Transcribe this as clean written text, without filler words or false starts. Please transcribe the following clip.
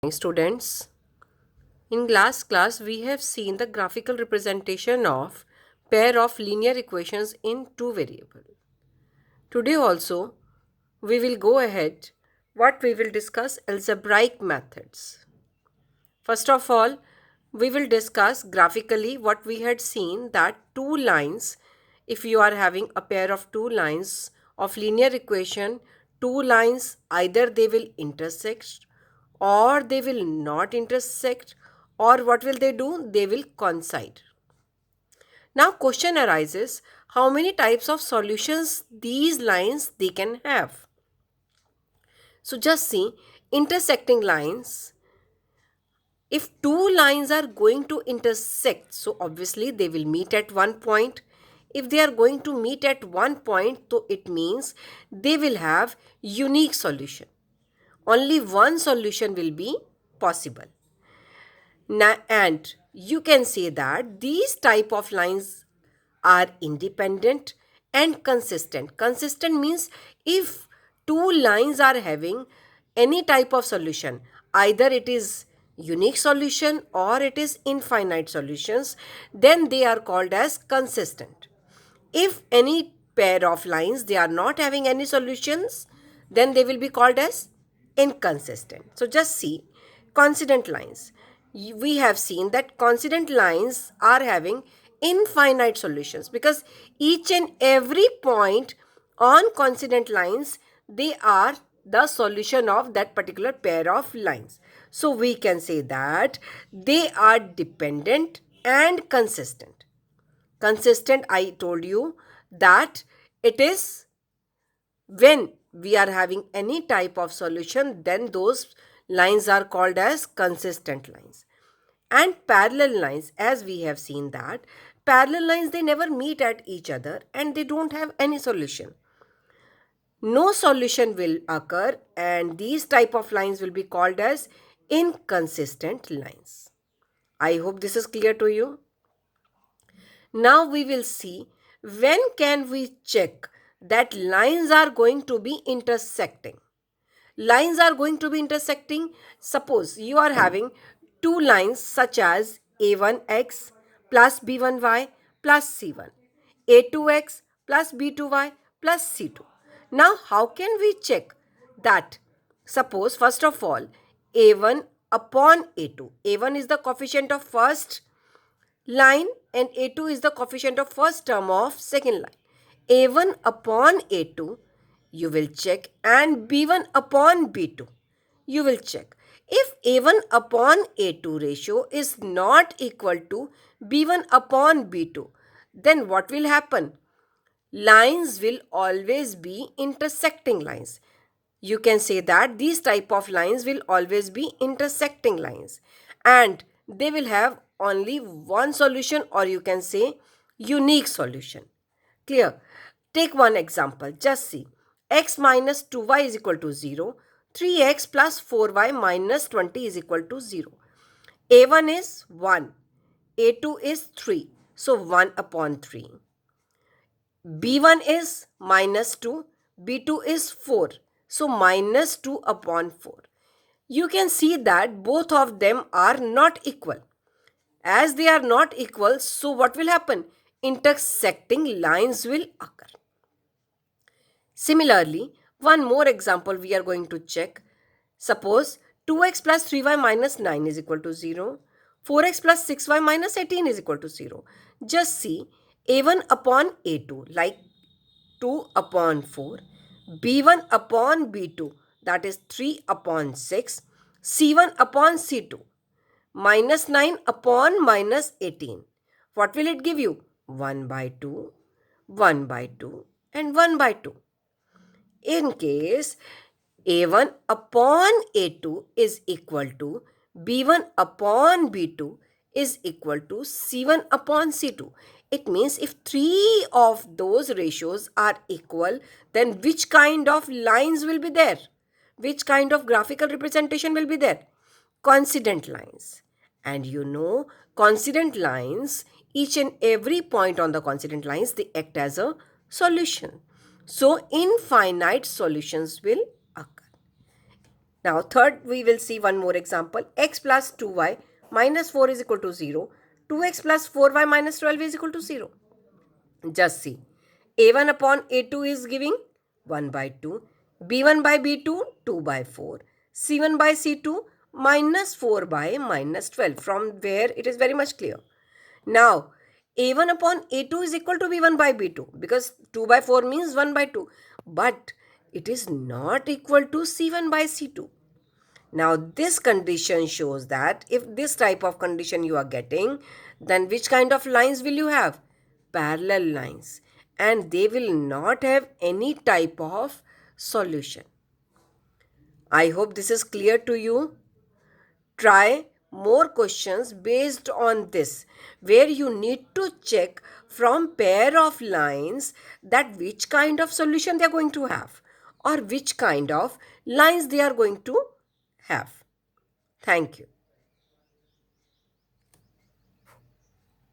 Students, in last class we have seen the graphical representation of pair of linear equations in two variable. Today also we will go ahead what we will discuss algebraic methods. First of all, we will discuss graphically what we had seen, that two lines, if you are having a pair of two lines of linear equation, two lines either they will intersect or they will not intersect, or what will they do? They will coincide. Now question arises, how many types of solutions these lines they can have? So just see, intersecting lines, if two lines are going to intersect, so obviously they will meet at one point. If they are going to meet at one point, so it means they will have unique solution. Only one solution will be possible. And you can say that these type of lines are independent and consistent. Consistent means if two lines are having any type of solution, either it is unique solution or it is infinite solutions, then they are called as consistent. If any pair of lines they are not having any solutions, then they will be called as inconsistent. So just see, coincident lines, we have seen that coincident lines are having infinite solutions, because each and every point on coincident lines, they are the solution of that particular pair of lines. So we can say that they are dependent and consistent. Consistent, I told you that it is when we are having any type of solution, then those lines are called as consistent lines. And parallel lines, as we have seen that parallel lines, they never meet at each other and they don't have any solution. No solution will occur, and these type of lines will be called as inconsistent lines. I hope this is clear to you. Now we will see, when can we check that lines are going to be intersecting. Lines are going to be intersecting. Suppose you are having two lines such as a1x plus b1y plus c1, a2x plus b2y plus c2. Now how can we check that? Suppose first of all, a1 upon a2. a1 is the coefficient of first line and a2 is the coefficient of first term of second line. a1 upon a2 you will check, and b1 upon b2 you will check. If a1 upon a2 ratio is not equal to b1 upon b2, then what will happen? Lines will always be intersecting lines. You can say that these type of lines will always be intersecting lines, and they will have only one solution, or you can say unique solution. Clear? Take one example. Just see, x minus 2y is equal to 0, 3x plus 4y minus 20 is equal to 0. a1 is 1, a2 is 3, so 1 upon 3. b1 is minus 2, b2 is 4, so minus 2 upon 4. You can see that both of them are not equal. As they are not equal, so what will happen? Intersecting lines will occur. Similarly, one more example we are going to check. Suppose 2x plus 3y minus 9 is equal to 0. 4x plus 6y minus 18 is equal to 0. Just see, a1 upon a2, like 2 upon 4, b1 upon b2, that is 3 upon 6, c1 upon c2, minus 9 upon minus 18. What will it give you? 1 by 2, 1 by 2 and 1 by 2. In case a1 upon a2 is equal to b1 upon b2 is equal to c1 upon c2. It means if three of those ratios are equal, then which kind of lines will be there? Which kind of graphical representation will be there? Coincident lines. And you know, coincident lines, each and every point on the coincident lines, they act as a solution. So infinite solutions will occur. Now third, we will see one more example. X plus 2y minus 4 is equal to 0. 2x plus 4y minus 12 is equal to 0. Just see. A1 upon A2 is giving 1 by 2. B1 by B2, 2 by 4. C1 by C2, minus 4 by minus 12. From where it is very much clear. Now, A1 upon A2 is equal to B1 by B2 because 2 by 4 means 1 by 2. But it is not equal to C1 by C2. Now, this condition shows that if this type of condition you are getting, then which kind of lines will you have? Parallel lines. And they will not have any type of solution. I hope this is clear to you. Try more questions based on this, where you need to check from pair of lines that which kind of solution they are going to have or which kind of lines they are going to have. Thank you.